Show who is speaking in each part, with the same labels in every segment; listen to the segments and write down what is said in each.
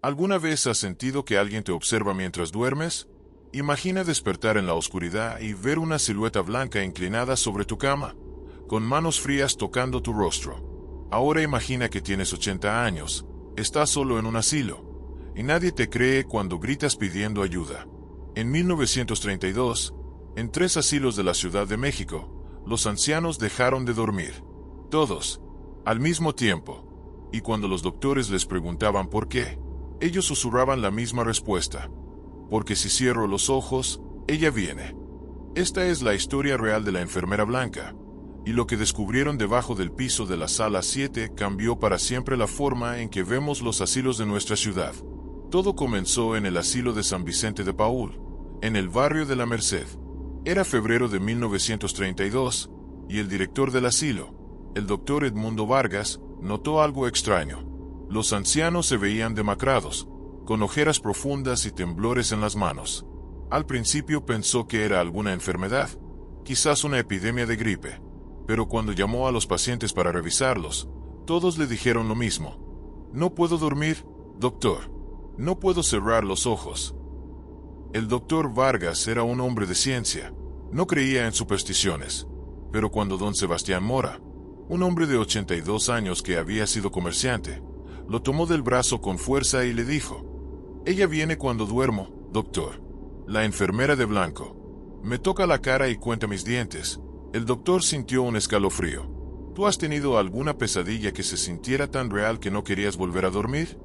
Speaker 1: ¿Alguna vez has sentido que alguien te observa mientras duermes? Imagina despertar en la oscuridad y ver una silueta blanca inclinada sobre tu cama, con manos frías tocando tu rostro. Ahora imagina que tienes 80 años, estás solo en un asilo, y nadie te cree cuando gritas pidiendo ayuda. En 1932, en 3 asilos de la Ciudad de México, los ancianos dejaron de dormir. Todos, al mismo tiempo. Y cuando los doctores les preguntaban por qué, ellos susurraban la misma respuesta. Porque si cierro los ojos, ella viene. Esta es la historia real de la enfermera blanca. Y lo que descubrieron debajo del piso de la sala 7 cambió para siempre la forma en que vemos los asilos de nuestra ciudad. Todo comenzó en el asilo de San Vicente de Paúl, en el barrio de La Merced. Era febrero de 1932, y el director del asilo, el doctor Edmundo Vargas, notó algo extraño. Los ancianos se veían demacrados, con ojeras profundas y temblores en las manos. Al principio pensó que era alguna enfermedad, quizás una epidemia de gripe, pero cuando llamó a los pacientes para revisarlos, todos le dijeron lo mismo. No puedo dormir, doctor. No puedo cerrar los ojos. El doctor Vargas era un hombre de ciencia, no creía en supersticiones, pero cuando don Sebastián Mora, un hombre de 82 años que había sido comerciante, lo tomó del brazo con fuerza y le dijo: «Ella viene cuando duermo, doctor. La enfermera de blanco. Me toca la cara y cuenta mis dientes». El doctor sintió un escalofrío. ¿Tú has tenido alguna pesadilla que se sintiera tan real que no querías volver a dormir?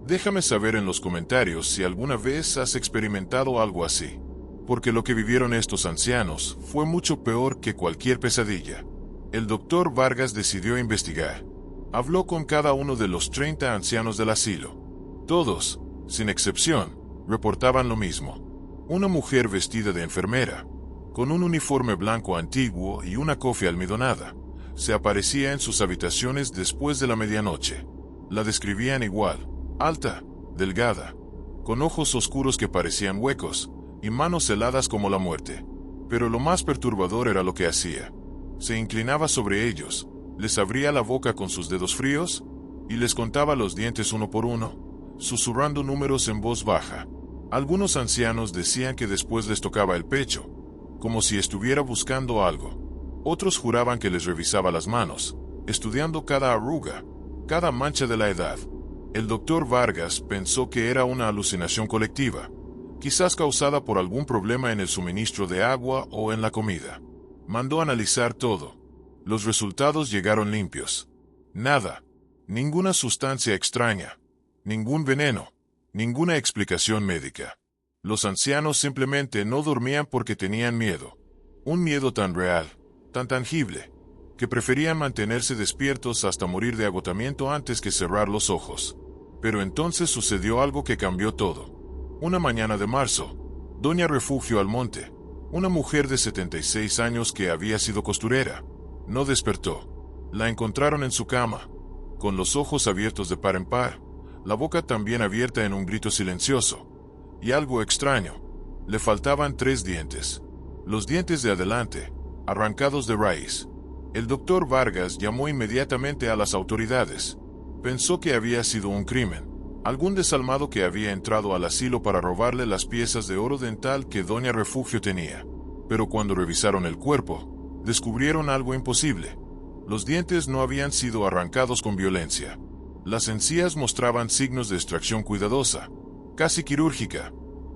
Speaker 1: Déjame saber en los comentarios si alguna vez has experimentado algo así, porque lo que vivieron estos ancianos fue mucho peor que cualquier pesadilla. El doctor Vargas decidió investigar. Habló con cada uno de los 30 ancianos del asilo. Todos, sin excepción, reportaban lo mismo. Una mujer vestida de enfermera, con un uniforme blanco antiguo y una cofia almidonada, se aparecía en sus habitaciones después de la medianoche. La describían igual, alta, delgada, con ojos oscuros que parecían huecos, y manos heladas como la muerte. Pero lo más perturbador era lo que hacía. Se inclinaba sobre ellos, les abría la boca con sus dedos fríos, y les contaba los dientes uno por uno, susurrando números en voz baja. Algunos ancianos decían que después les tocaba el pecho, como si estuviera buscando algo. Otros juraban que les revisaba las manos, estudiando cada arruga, cada mancha de la edad. El doctor Vargas pensó que era una alucinación colectiva, quizás causada por algún problema en el suministro de agua o en la comida. Mandó analizar todo. Los resultados llegaron limpios. Nada, ninguna sustancia extraña, ningún veneno, ninguna explicación médica. Los ancianos simplemente no dormían porque tenían miedo. Un miedo tan real, tan tangible, que preferían mantenerse despiertos hasta morir de agotamiento antes que cerrar los ojos. Pero entonces sucedió algo que cambió todo. Una mañana de marzo, doña Refugio Almonte, una mujer de 76 años que había sido costurera, no despertó. La encontraron en su cama, con los ojos abiertos de par en par, la boca también abierta en un grito silencioso. Y algo extraño, le faltaban 3 dientes. Los dientes de adelante, arrancados de raíz. El doctor Vargas llamó inmediatamente a las autoridades. Pensó que había sido un crimen, algún desalmado que había entrado al asilo para robarle las piezas de oro dental que doña Refugio tenía. Pero cuando revisaron el cuerpo, descubrieron algo imposible. Los dientes no habían sido arrancados con violencia. Las encías mostraban signos de extracción cuidadosa, casi quirúrgica,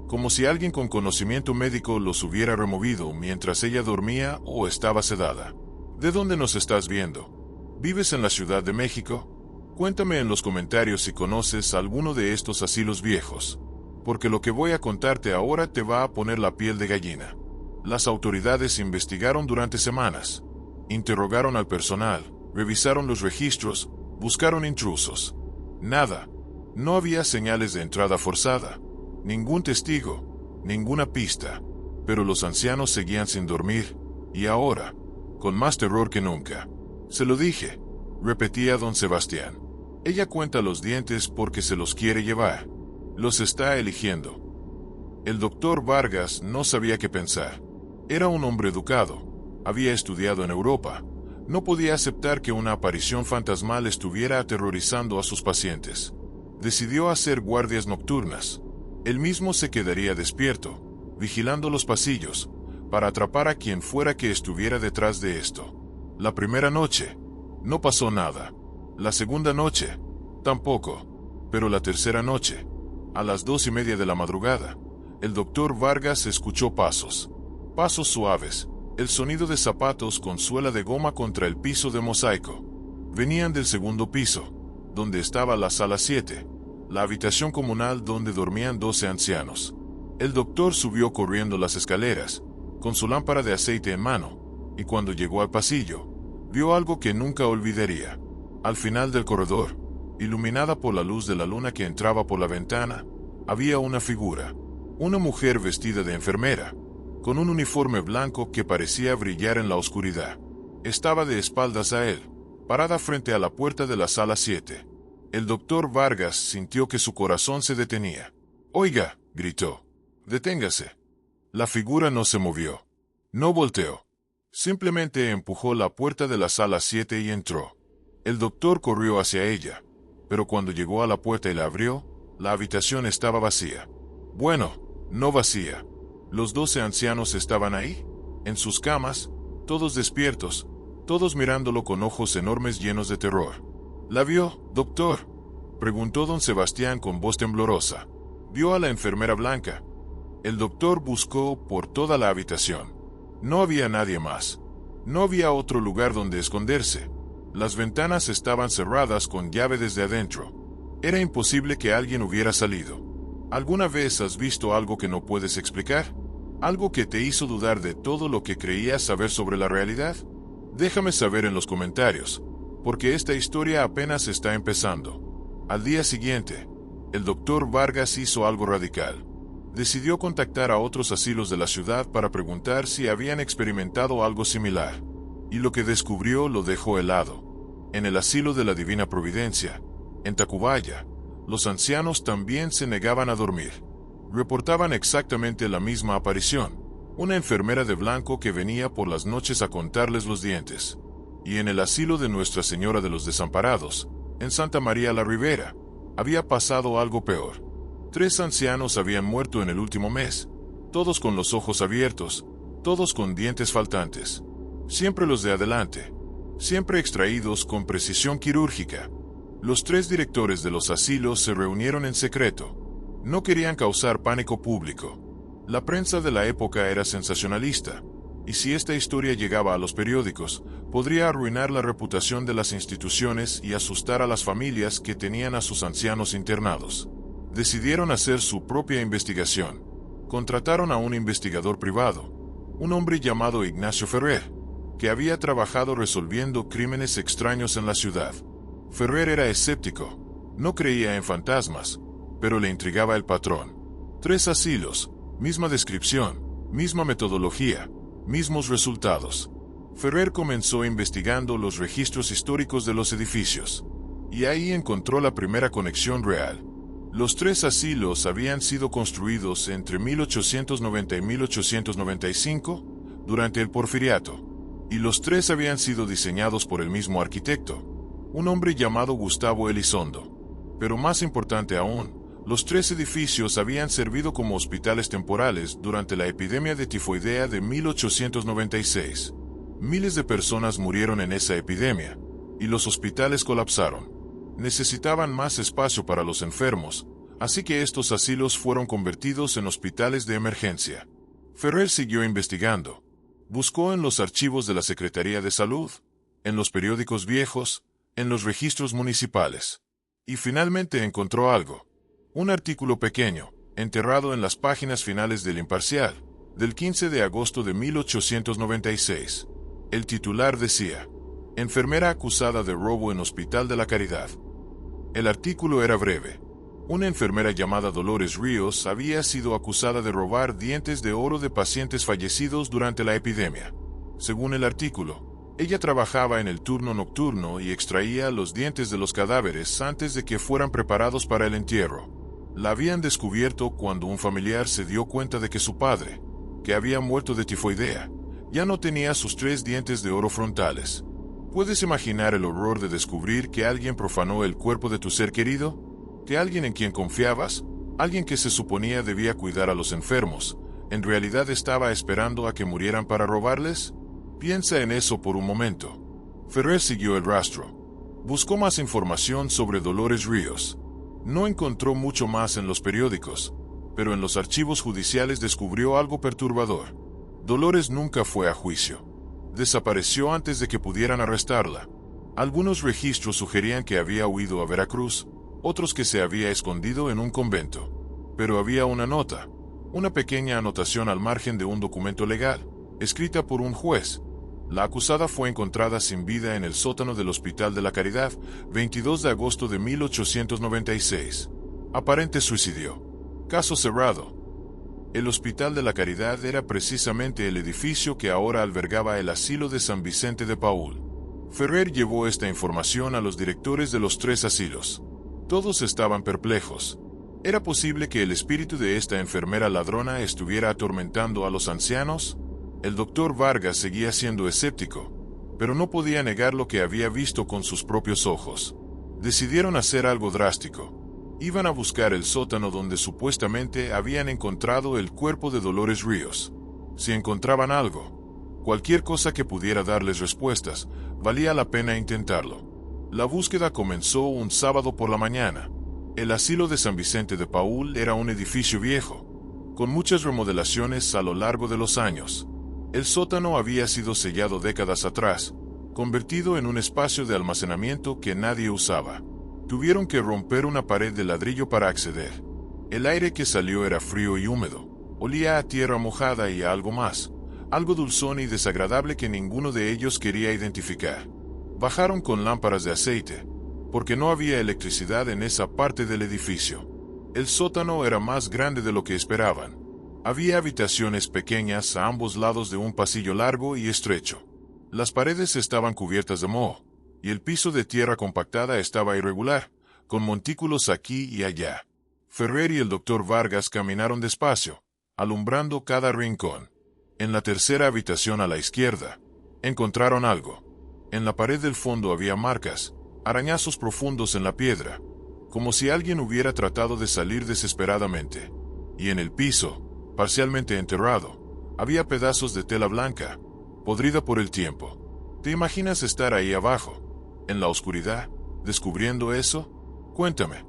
Speaker 1: como si alguien con conocimiento médico los hubiera removido mientras ella dormía o estaba sedada. ¿De dónde nos estás viendo? ¿Vives en la Ciudad de México? Cuéntame en los comentarios si conoces alguno de estos asilos viejos, porque lo que voy a contarte ahora te va a poner la piel de gallina. Las autoridades investigaron durante semanas, interrogaron al personal, revisaron los registros, buscaron intrusos. Nada. No había señales de entrada forzada, ningún testigo, ninguna pista, pero los ancianos seguían sin dormir, y ahora, con más terror que nunca. Se lo dije, repetía don Sebastián. Ella cuenta los dientes porque se los quiere llevar. Los está eligiendo. El doctor Vargas no sabía qué pensar. Era un hombre educado, había estudiado en Europa. No podía aceptar que una aparición fantasmal estuviera aterrorizando a sus pacientes. decidió hacer guardias nocturnas. Él mismo se quedaría despierto, vigilando los pasillos, para atrapar a quien fuera que estuviera detrás de esto. La primera noche, no pasó nada. La segunda noche, tampoco. Pero la tercera noche, a las 2:30 de la madrugada, el doctor Vargas escuchó pasos. Pasos suaves, el sonido de zapatos con suela de goma contra el piso de mosaico. Venían del segundo piso, donde estaba la sala 7, la habitación comunal donde dormían 12 ancianos. El doctor subió corriendo las escaleras, con su lámpara de aceite en mano, y cuando llegó al pasillo, vio algo que nunca olvidaría. Al final del corredor, iluminada por la luz de la luna que entraba por la ventana, había una figura, una mujer vestida de enfermera, con un uniforme blanco que parecía brillar en la oscuridad. Estaba de espaldas a él, parada frente a la puerta de la sala 7. El doctor Vargas sintió que su corazón se detenía. «Oiga», gritó, «deténgase». La figura no se movió. No volteó. Simplemente empujó la puerta de la sala 7 y entró. El doctor corrió hacia ella, pero cuando llegó a la puerta y la abrió, la habitación estaba vacía. Bueno, no vacía. Los 12 ancianos estaban ahí, en sus camas, todos despiertos, todos mirándolo con ojos enormes llenos de terror. «¿La vio, doctor?», preguntó don Sebastián con voz temblorosa. «¿Vio a la enfermera blanca?». El doctor buscó por toda la habitación. No había nadie más. No había otro lugar donde esconderse. Las ventanas estaban cerradas con llave desde adentro. Era imposible que alguien hubiera salido. ¿Alguna vez has visto algo que no puedes explicar? ¿Algo que te hizo dudar de todo lo que creías saber sobre la realidad? Déjame saber en los comentarios, porque esta historia apenas está empezando. Al día siguiente, el doctor Vargas hizo algo radical. Decidió contactar a otros asilos de la ciudad para preguntar si habían experimentado algo similar. Y lo que descubrió lo dejó helado. En el asilo de la Divina Providencia, en Tacubaya, los ancianos también se negaban a dormir. Reportaban exactamente la misma aparición, una enfermera de blanco que venía por las noches a contarles los dientes. Y en el asilo de Nuestra Señora de los Desamparados, en Santa María la Ribera, había pasado algo peor. 3 ancianos habían muerto en el último mes, todos con los ojos abiertos, todos con dientes faltantes. Siempre los de adelante, siempre extraídos con precisión quirúrgica. Los 3 directores de los asilos se reunieron en secreto. No querían causar pánico público. La prensa de la época era sensacionalista, y si esta historia llegaba a los periódicos, podría arruinar la reputación de las instituciones y asustar a las familias que tenían a sus ancianos internados. Decidieron hacer su propia investigación. Contrataron a un investigador privado, un hombre llamado Ignacio Ferrer, que había trabajado resolviendo crímenes extraños en la ciudad. Ferrer era escéptico, no creía en fantasmas, pero le intrigaba el patrón. 3 asilos, misma descripción, misma metodología, mismos resultados. Ferrer comenzó investigando los registros históricos de los edificios, y ahí encontró la primera conexión real. Los 3 asilos habían sido construidos entre 1890 y 1895, durante el Porfiriato, y los 3 habían sido diseñados por el mismo arquitecto, un hombre llamado Gustavo Elizondo. Pero más importante aún, los 3 edificios habían servido como hospitales temporales durante la epidemia de tifoidea de 1896. Miles de personas murieron en esa epidemia, y los hospitales colapsaron. Necesitaban más espacio para los enfermos, así que estos asilos fueron convertidos en hospitales de emergencia. Ferrer siguió investigando. Buscó en los archivos de la Secretaría de Salud, en los periódicos viejos, en los registros municipales. Y finalmente encontró algo. Un artículo pequeño, enterrado en las páginas finales del Imparcial, del 15 de agosto de 1896. El titular decía: «Enfermera acusada de robo en Hospital de la Caridad». El artículo era breve. Una enfermera llamada Dolores Ríos había sido acusada de robar dientes de oro de pacientes fallecidos durante la epidemia. Según el artículo, ella trabajaba en el turno nocturno y extraía los dientes de los cadáveres antes de que fueran preparados para el entierro. La habían descubierto cuando un familiar se dio cuenta de que su padre, que había muerto de tifoidea, ya no tenía sus 3 dientes de oro frontales. ¿Puedes imaginar el horror de descubrir que alguien profanó el cuerpo de tu ser querido? Que alguien en quien confiabas, alguien que se suponía debía cuidar a los enfermos, ¿en realidad estaba esperando a que murieran para robarles? Piensa en eso por un momento. Ferrer siguió el rastro. Buscó más información sobre Dolores Ríos. No encontró mucho más en los periódicos, pero en los archivos judiciales descubrió algo perturbador. Dolores nunca fue a juicio. Desapareció antes de que pudieran arrestarla. Algunos registros sugerían que había huido a Veracruz, otros que se había escondido en un convento. Pero había una nota, una pequeña anotación al margen de un documento legal, escrita por un juez. La acusada fue encontrada sin vida en el sótano del Hospital de la Caridad, 22 de agosto de 1896. Aparente suicidio. Caso cerrado. El Hospital de la Caridad era precisamente el edificio que ahora albergaba el asilo de San Vicente de Paúl. Ferrer llevó esta información a los directores de los 3 asilos. Todos estaban perplejos. ¿Era posible que el espíritu de esta enfermera ladrona estuviera atormentando a los ancianos? El doctor Vargas seguía siendo escéptico, pero no podía negar lo que había visto con sus propios ojos. Decidieron hacer algo drástico. Iban a buscar el sótano donde supuestamente habían encontrado el cuerpo de Dolores Ríos. Si encontraban algo, cualquier cosa que pudiera darles respuestas, valía la pena intentarlo. La búsqueda comenzó un sábado por la mañana. El asilo de San Vicente de Paúl era un edificio viejo, con muchas remodelaciones a lo largo de los años. El sótano había sido sellado décadas atrás, convertido en un espacio de almacenamiento que nadie usaba. Tuvieron que romper una pared de ladrillo para acceder. El aire que salió era frío y húmedo. Olía a tierra mojada y a algo más, algo dulzón y desagradable que ninguno de ellos quería identificar. Bajaron con lámparas de aceite, porque no había electricidad en esa parte del edificio. El sótano era más grande de lo que esperaban. Había habitaciones pequeñas a ambos lados de un pasillo largo y estrecho. Las paredes estaban cubiertas de moho, y el piso de tierra compactada estaba irregular, con montículos aquí y allá. Ferrer y el doctor Vargas caminaron despacio, alumbrando cada rincón. En la tercera habitación a la izquierda, encontraron algo. En la pared del fondo había marcas, arañazos profundos en la piedra, como si alguien hubiera tratado de salir desesperadamente. Y en el piso, parcialmente enterrado, había pedazos de tela blanca, podrida por el tiempo. ¿Te imaginas estar ahí abajo, en la oscuridad, descubriendo eso? Cuéntame.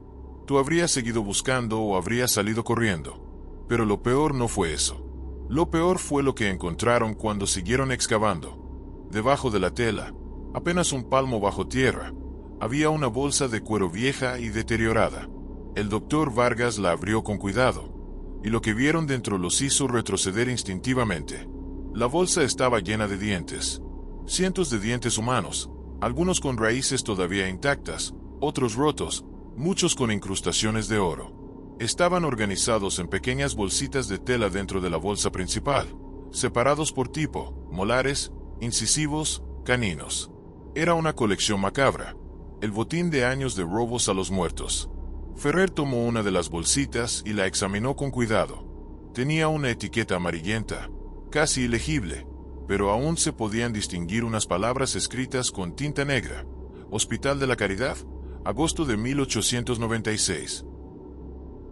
Speaker 1: ¿Tú habrías seguido buscando o habrías salido corriendo? Pero lo peor no fue eso. Lo peor fue lo que encontraron cuando siguieron excavando. Debajo de la tela, apenas un palmo bajo tierra, había una bolsa de cuero vieja y deteriorada. El doctor Vargas la abrió con cuidado, y lo que vieron dentro los hizo retroceder instintivamente. La bolsa estaba llena de dientes. Cientos de dientes humanos, algunos con raíces todavía intactas, otros rotos, muchos con incrustaciones de oro. Estaban organizados en pequeñas bolsitas de tela dentro de la bolsa principal, separados por tipo, molares, incisivos, caninos. Era una colección macabra, el botín de años de robos a los muertos. Ferrer tomó una de las bolsitas y la examinó con cuidado. Tenía una etiqueta amarillenta, casi ilegible, pero aún se podían distinguir unas palabras escritas con tinta negra. Hospital de la Caridad, agosto de 1896.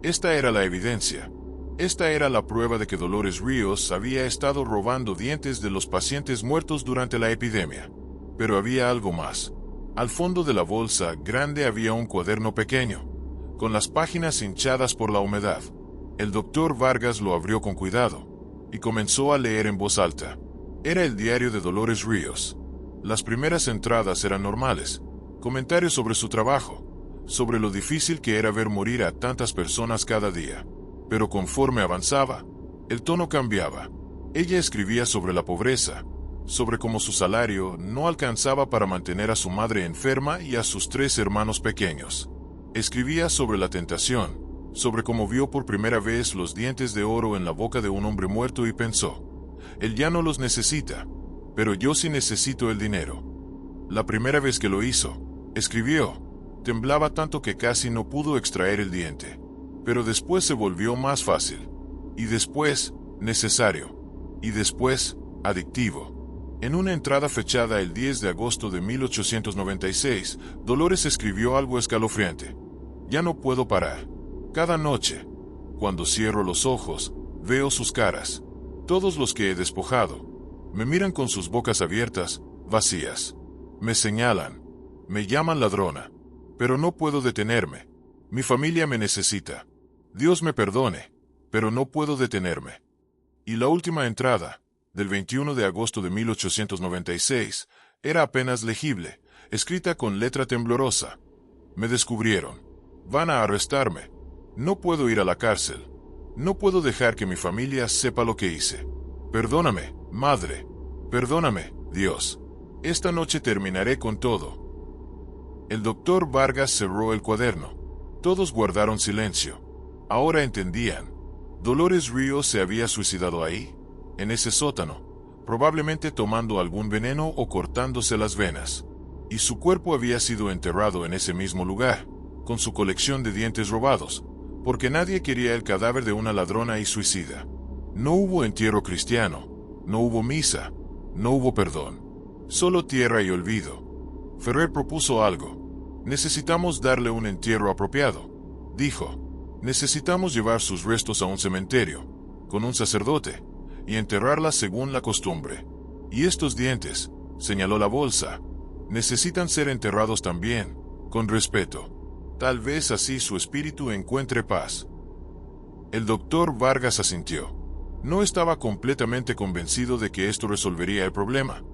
Speaker 1: Esta era la evidencia. Esta era la prueba de que Dolores Ríos había estado robando dientes de los pacientes muertos durante la epidemia. Pero había algo más. Al fondo de la bolsa grande había un cuaderno pequeño, con las páginas hinchadas por la humedad. El doctor Vargas lo abrió con cuidado, y comenzó a leer en voz alta. Era el diario de Dolores Ríos. Las primeras entradas eran normales, comentarios sobre su trabajo, sobre lo difícil que era ver morir a tantas personas cada día. Pero conforme avanzaba, el tono cambiaba. Ella escribía sobre la pobreza, sobre cómo su salario no alcanzaba para mantener a su madre enferma y a sus 3 hermanos pequeños. Escribía sobre la tentación, sobre cómo vio por primera vez los dientes de oro en la boca de un hombre muerto y pensó, él ya no los necesita, pero yo sí necesito el dinero. La primera vez que lo hizo, escribió, temblaba tanto que casi no pudo extraer el diente. Pero después se volvió más fácil. Y después, necesario. Y después, adictivo. En una entrada fechada el 10 de agosto de 1896, Dolores escribió algo escalofriante. Ya no puedo parar. Cada noche, cuando cierro los ojos, veo sus caras. Todos los que he despojado me miran con sus bocas abiertas, vacías. Me señalan, me llaman ladrona, pero no puedo detenerme. Mi familia me necesita. Dios me perdone, pero no puedo detenerme. Y la última entrada, del 21 de agosto de 1896, era apenas legible, escrita con letra temblorosa. Me descubrieron. Van a arrestarme. No puedo ir a la cárcel. No puedo dejar que mi familia sepa lo que hice. Perdóname, madre. Perdóname, Dios. Esta noche terminaré con todo. El doctor Vargas cerró el cuaderno. Todos guardaron silencio. Ahora entendían. Dolores Ríos se había suicidado ahí, en ese sótano, probablemente tomando algún veneno o cortándose las venas. Y su cuerpo había sido enterrado en ese mismo lugar, con su colección de dientes robados, porque nadie quería el cadáver de una ladrona y suicida. No hubo entierro cristiano, no hubo misa, no hubo perdón. Solo tierra y olvido. Ferrer propuso algo. Necesitamos darle un entierro apropiado. Dijo, necesitamos llevar sus restos a un cementerio, con un sacerdote, y enterrarla según la costumbre. Y estos dientes, señaló la bolsa, necesitan ser enterrados también, con respeto. Tal vez así su espíritu encuentre paz. El doctor Vargas asintió. No estaba completamente convencido de que esto resolvería el problema,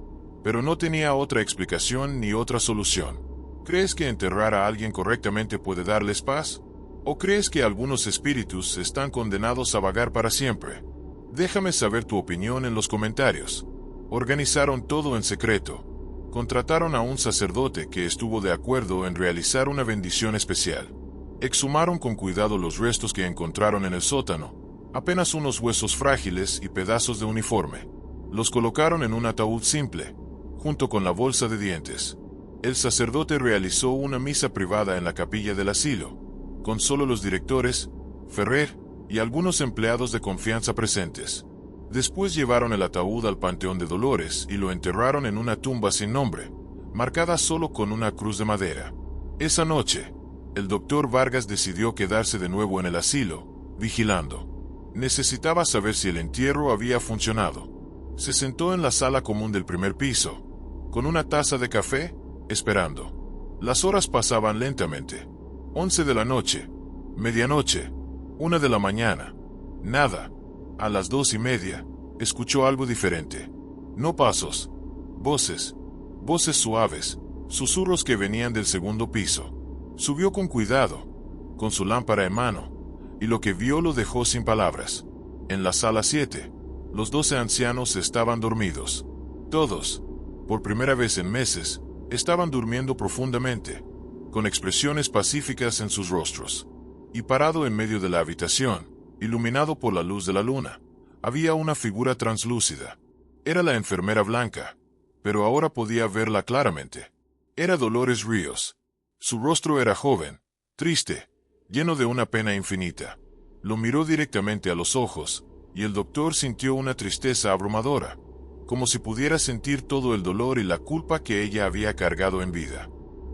Speaker 1: pero no tenía otra explicación ni otra solución. ¿Crees que enterrar a alguien correctamente puede darles paz? ¿O crees que algunos espíritus están condenados a vagar para siempre? Déjame saber tu opinión en los comentarios. Organizaron todo en secreto. Contrataron a un sacerdote que estuvo de acuerdo en realizar una bendición especial. Exhumaron con cuidado los restos que encontraron en el sótano, apenas unos huesos frágiles y pedazos de uniforme. Los colocaron en un ataúd simple, junto con la bolsa de dientes. El sacerdote realizó una misa privada en la capilla del asilo, con solo los directores, Ferrer y algunos empleados de confianza presentes. Después llevaron el ataúd al Panteón de Dolores y lo enterraron en una tumba sin nombre, marcada solo con una cruz de madera. Esa noche, el doctor Vargas decidió quedarse de nuevo en el asilo, vigilando. Necesitaba saber si el entierro había funcionado. Se sentó en la sala común del primer piso, con una taza de café, esperando. Las horas pasaban lentamente. 11 de la noche, medianoche, 1 de la mañana. Nada. A las 2:30, escuchó algo diferente. No pasos. Voces. Voces suaves. Susurros que venían del segundo piso. Subió con cuidado, con su lámpara en mano, y lo que vio lo dejó sin palabras. En la sala 7, los 12 ancianos estaban dormidos. Todos, por primera vez en meses, estaban durmiendo profundamente, con expresiones pacíficas en sus rostros. Y parado en medio de la habitación, iluminado por la luz de la luna, había una figura translúcida. Era la enfermera Blanca, pero ahora podía verla claramente. Era Dolores Ríos. Su rostro era joven, triste, lleno de una pena infinita. Lo miró directamente a los ojos, y el doctor sintió una tristeza abrumadora, como si pudiera sentir todo el dolor y la culpa que ella había cargado en vida.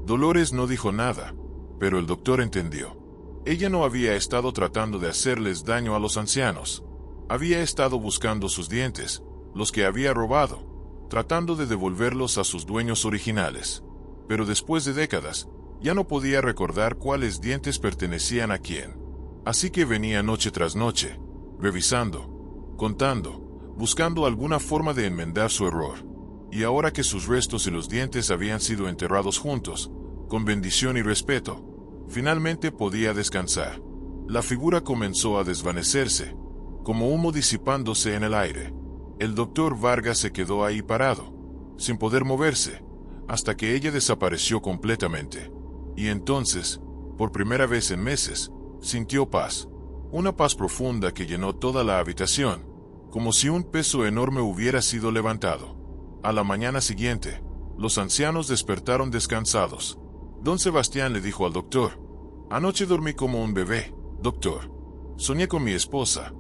Speaker 1: Dolores no dijo nada, pero el doctor entendió. Ella no había estado tratando de hacerles daño a los ancianos. Había estado buscando sus dientes, los que había robado, tratando de devolverlos a sus dueños originales. Pero después de décadas, ya no podía recordar cuáles dientes pertenecían a quién. Así que venía noche tras noche, revisando, contando, buscando alguna forma de enmendar su error. Y ahora que sus restos y los dientes habían sido enterrados juntos, con bendición y respeto, finalmente podía descansar. La figura comenzó a desvanecerse, como humo disipándose en el aire. El doctor Vargas se quedó ahí parado, sin poder moverse, hasta que ella desapareció completamente. Y entonces, por primera vez en meses, sintió paz. Una paz profunda que llenó toda la habitación, como si un peso enorme hubiera sido levantado. A la mañana siguiente, los ancianos despertaron descansados. Don Sebastián le dijo al doctor: «Anoche dormí como un bebé, doctor. Soñé con mi esposa.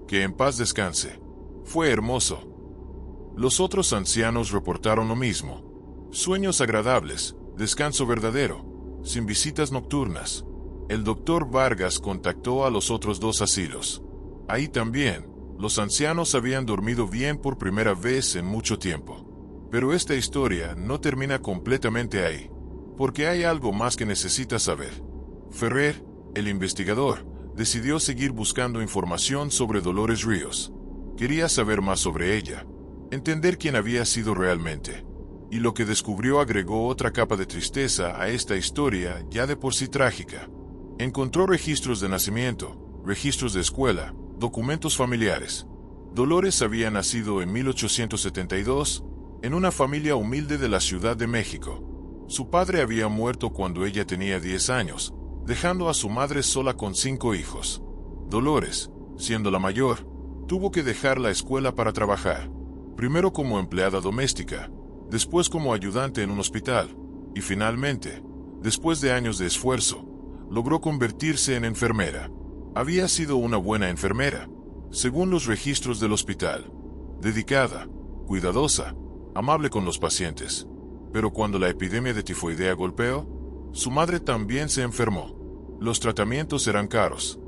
Speaker 1: Que en paz descanse. Fue hermoso». Los otros ancianos reportaron lo mismo. Sueños agradables, descanso verdadero, sin visitas nocturnas. El doctor Vargas contactó a los otros 2 asilos. Ahí también, los ancianos habían dormido bien por primera vez en mucho tiempo. Pero esta historia no termina completamente ahí, porque hay algo más que necesitas saber. Ferrer, el investigador, decidió seguir buscando información sobre Dolores Ríos. Quería saber más sobre ella, entender quién había sido realmente. Y lo que descubrió agregó otra capa de tristeza a esta historia ya de por sí trágica. Encontró registros de nacimiento, registros de escuela, documentos familiares. Dolores había nacido en 1872, en una familia humilde de la Ciudad de México. Su padre había muerto cuando ella tenía 10 años, dejando a su madre sola con 5 hijos. Dolores, siendo la mayor, tuvo que dejar la escuela para trabajar, primero como empleada doméstica, después como ayudante en un hospital, y finalmente, después de años de esfuerzo, logró convertirse en enfermera. Había sido una buena enfermera, según los registros del hospital. Dedicada, cuidadosa, amable con los pacientes. Pero cuando la epidemia de tifoidea golpeó, su madre también se enfermó. Los tratamientos eran caros.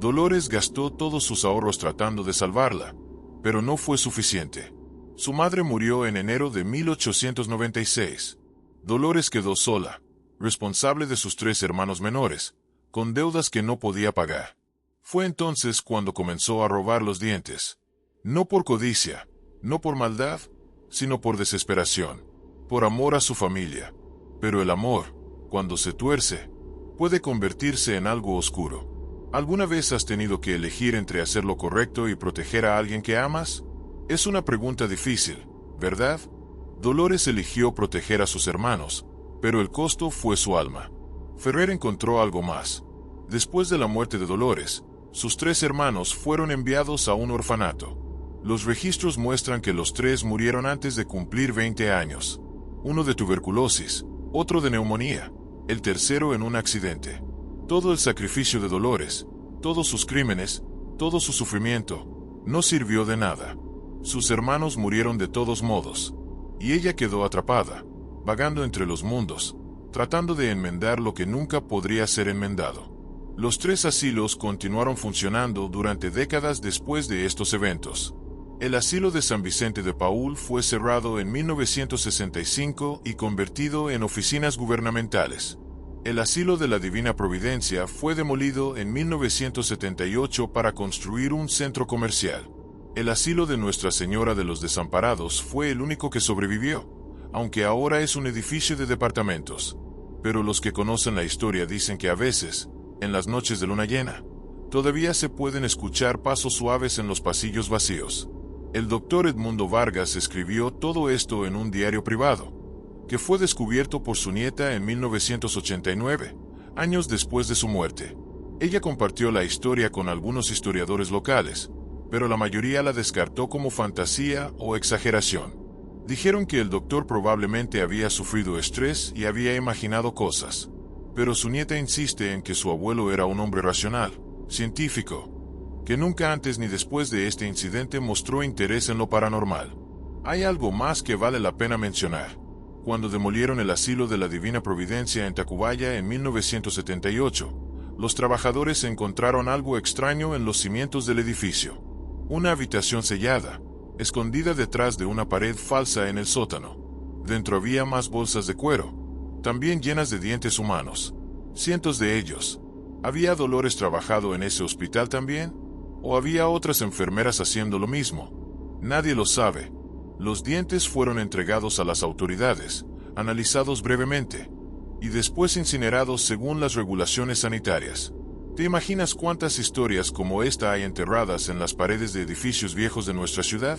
Speaker 1: Dolores gastó todos sus ahorros tratando de salvarla, pero no fue suficiente. Su madre murió en enero de 1896. Dolores quedó sola, responsable de sus 3 hermanos menores, con deudas que no podía pagar. Fue entonces cuando comenzó a robar los dientes. No por codicia, no por maldad, sino por desesperación, por amor a su familia. Pero el amor, cuando se tuerce, puede convertirse en algo oscuro. ¿Alguna vez has tenido que elegir entre hacer lo correcto y proteger a alguien que amas? Es una pregunta difícil, ¿verdad? Dolores eligió proteger a sus hermanos, pero el costo fue su alma. Ferrer encontró algo más. Después de la muerte de Dolores, sus 3 hermanos fueron enviados a un orfanato. Los registros muestran que los 3 murieron antes de cumplir 20 años. Uno de tuberculosis, otro de neumonía, el tercero en un accidente. Todo el sacrificio de Dolores, todos sus crímenes, todo su sufrimiento, no sirvió de nada. Sus hermanos murieron de todos modos, y ella quedó atrapada, vagando entre los mundos, tratando de enmendar lo que nunca podría ser enmendado. Los 3 asilos continuaron funcionando durante décadas después de estos eventos. El asilo de San Vicente de Paúl fue cerrado en 1965 y convertido en oficinas gubernamentales. El asilo de la Divina Providencia fue demolido en 1978 para construir un centro comercial. El asilo de Nuestra Señora de los Desamparados fue el único que sobrevivió, aunque ahora es un edificio de departamentos. Pero los que conocen la historia dicen que a veces, en las noches de luna llena, todavía se pueden escuchar pasos suaves en los pasillos vacíos. El doctor Edmundo Vargas escribió todo esto en un diario privado, que fue descubierto por su nieta en 1989, años después de su muerte. Ella compartió la historia con algunos historiadores locales, pero la mayoría la descartó como fantasía o exageración. Dijeron que el doctor probablemente había sufrido estrés y había imaginado cosas. Pero su nieta insiste en que su abuelo era un hombre racional, científico, que nunca antes ni después de este incidente mostró interés en lo paranormal. Hay algo más que vale la pena mencionar. Cuando demolieron el asilo de la Divina Providencia en Tacubaya en 1978, los trabajadores encontraron algo extraño en los cimientos del edificio. Una habitación sellada, escondida detrás de una pared falsa en el sótano. Dentro había más bolsas de cuero, también llenas de dientes humanos. Cientos de ellos. ¿Había Dolores trabajado en ese hospital también? ¿O había otras enfermeras haciendo lo mismo? Nadie lo sabe. Los dientes fueron entregados a las autoridades, analizados brevemente, y después incinerados según las regulaciones sanitarias. ¿Te imaginas cuántas historias como esta hay enterradas en las paredes de edificios viejos de nuestra ciudad?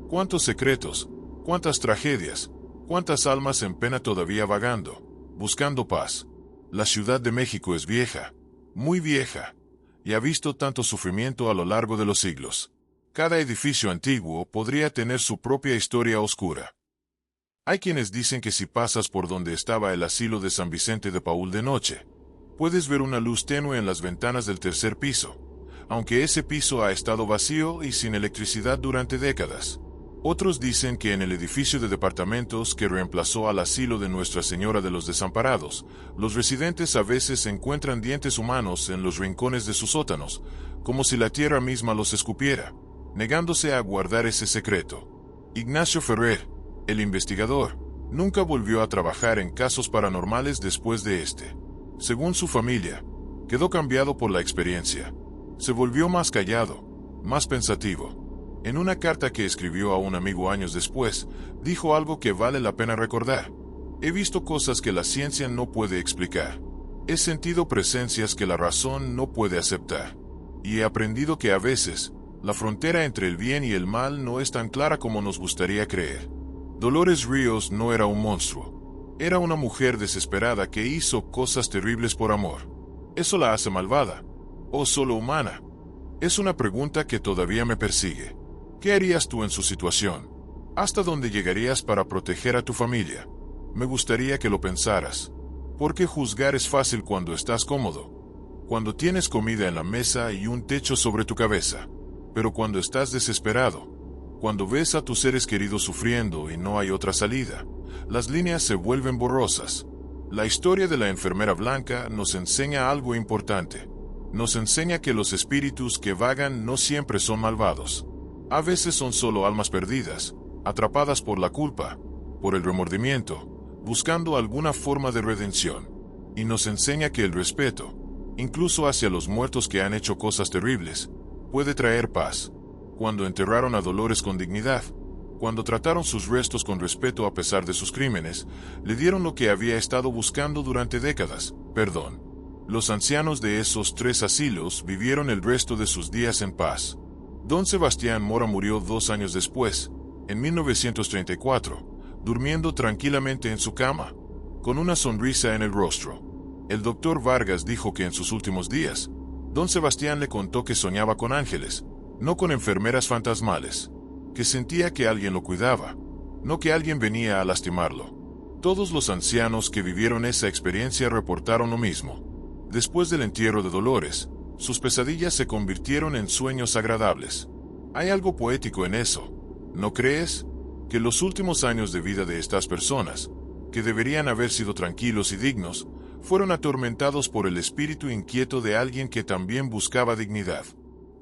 Speaker 1: ¿Cuántos secretos? ¿Cuántas tragedias? ¿Cuántas almas en pena todavía vagando, buscando paz? La Ciudad de México es vieja, muy vieja, y ha visto tanto sufrimiento a lo largo de los siglos. Cada edificio antiguo podría tener su propia historia oscura. Hay quienes dicen que si pasas por donde estaba el asilo de San Vicente de Paúl de noche, puedes ver una luz tenue en las ventanas del tercer piso, aunque ese piso ha estado vacío y sin electricidad durante décadas. Otros dicen que en el edificio de departamentos que reemplazó al asilo de Nuestra Señora de los Desamparados, los residentes a veces encuentran dientes humanos en los rincones de sus sótanos, como si la tierra misma los escupiera, negándose a guardar ese secreto. Ignacio Ferrer, el investigador, nunca volvió a trabajar en casos paranormales después de este. Según su familia, quedó cambiado por la experiencia. Se volvió más callado, más pensativo. En una carta que escribió a un amigo años después, dijo algo que vale la pena recordar. He visto cosas que la ciencia no puede explicar. He sentido presencias que la razón no puede aceptar. Y he aprendido que a veces, la frontera entre el bien y el mal no es tan clara como nos gustaría creer. Dolores Ríos no era un monstruo. Era una mujer desesperada que hizo cosas terribles por amor. ¿Eso la hace malvada? ¿O solo humana? Es una pregunta que todavía me persigue. ¿Qué harías tú en su situación? ¿Hasta dónde llegarías para proteger a tu familia? Me gustaría que lo pensaras. Porque juzgar es fácil cuando estás cómodo. Cuando tienes comida en la mesa y un techo sobre tu cabeza. Pero cuando estás desesperado, cuando ves a tus seres queridos sufriendo y no hay otra salida, las líneas se vuelven borrosas. La historia de la enfermera blanca nos enseña algo importante. Nos enseña que los espíritus que vagan no siempre son malvados. A veces son solo almas perdidas, atrapadas por la culpa, por el remordimiento, buscando alguna forma de redención. Y nos enseña que el respeto, incluso hacia los muertos que han hecho cosas terribles, puede traer paz. Cuando enterraron a Dolores con dignidad, cuando trataron sus restos con respeto a pesar de sus crímenes, le dieron lo que había estado buscando durante décadas, perdón. Los ancianos de esos 3 asilos vivieron el resto de sus días en paz. Don Sebastián Mora murió 2 años después, en 1934, durmiendo tranquilamente en su cama, con una sonrisa en el rostro. El doctor Vargas dijo que en sus últimos días, Don Sebastián le contó que soñaba con ángeles, no con enfermeras fantasmales, que sentía que alguien lo cuidaba, no que alguien venía a lastimarlo. Todos los ancianos que vivieron esa experiencia reportaron lo mismo. Después del entierro de Dolores, sus pesadillas se convirtieron en sueños agradables. Hay algo poético en eso, ¿no crees? Que los últimos años de vida de estas personas, que deberían haber sido tranquilos y dignos, fueron atormentados por el espíritu inquieto de alguien que también buscaba dignidad,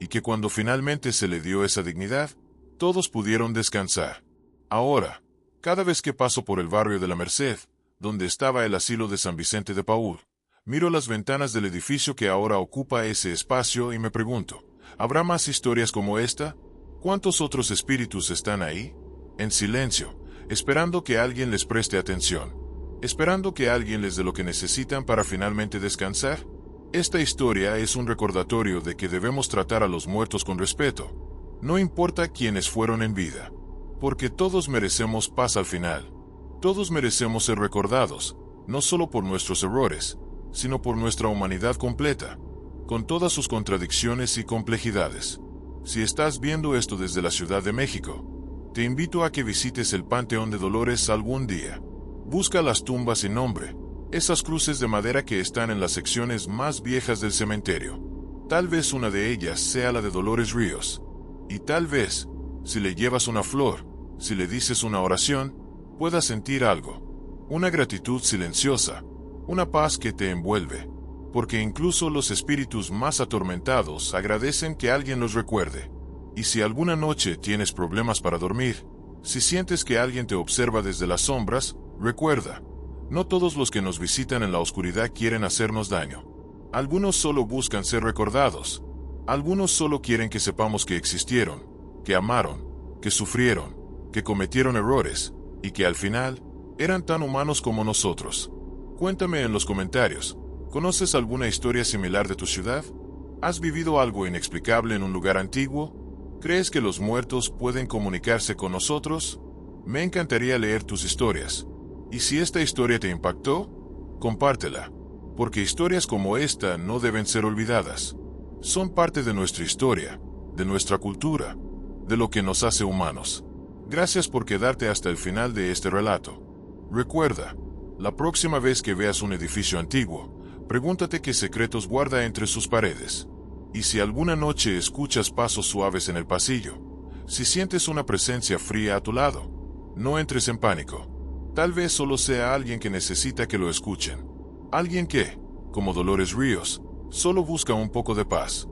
Speaker 1: y que cuando finalmente se le dio esa dignidad, todos pudieron descansar. Ahora, cada vez que paso por el barrio de la Merced, donde estaba el asilo de San Vicente de Paúl, miro las ventanas del edificio que ahora ocupa ese espacio y me pregunto, ¿habrá más historias como esta? ¿Cuántos otros espíritus están ahí? En silencio, esperando que alguien les preste atención, esperando que alguien les dé lo que necesitan para finalmente descansar. Esta historia es un recordatorio de que debemos tratar a los muertos con respeto, no importa quiénes fueron en vida, porque todos merecemos paz al final. Todos merecemos ser recordados, no solo por nuestros errores, sino por nuestra humanidad completa, con todas sus contradicciones y complejidades. Si estás viendo esto desde la Ciudad de México, te invito a que visites el Panteón de Dolores algún día. Busca las tumbas sin nombre, esas cruces de madera que están en las secciones más viejas del cementerio. Tal vez una de ellas sea la de Dolores Ríos. Y tal vez, si le llevas una flor, si le dices una oración, puedas sentir algo. Una gratitud silenciosa, una paz que te envuelve, porque incluso los espíritus más atormentados agradecen que alguien los recuerde. Y si alguna noche tienes problemas para dormir, si sientes que alguien te observa desde las sombras, recuerda, no todos los que nos visitan en la oscuridad quieren hacernos daño. Algunos solo buscan ser recordados, algunos solo quieren que sepamos que existieron, que amaron, que sufrieron, que cometieron errores, y que al final, eran tan humanos como nosotros. Cuéntame en los comentarios, ¿conoces alguna historia similar de tu ciudad? ¿Has vivido algo inexplicable en un lugar antiguo? ¿Crees que los muertos pueden comunicarse con nosotros? Me encantaría leer tus historias. Y si esta historia te impactó, compártela, porque historias como esta no deben ser olvidadas. Son parte de nuestra historia, de nuestra cultura, de lo que nos hace humanos. Gracias por quedarte hasta el final de este relato. Recuerda, la próxima vez que veas un edificio antiguo, pregúntate qué secretos guarda entre sus paredes. Y si alguna noche escuchas pasos suaves en el pasillo, Si sientes una presencia fría a tu lado, no entres en pánico. Tal vez solo sea alguien que necesita que lo escuchen. Alguien que, como Dolores Ríos, solo busca un poco de paz.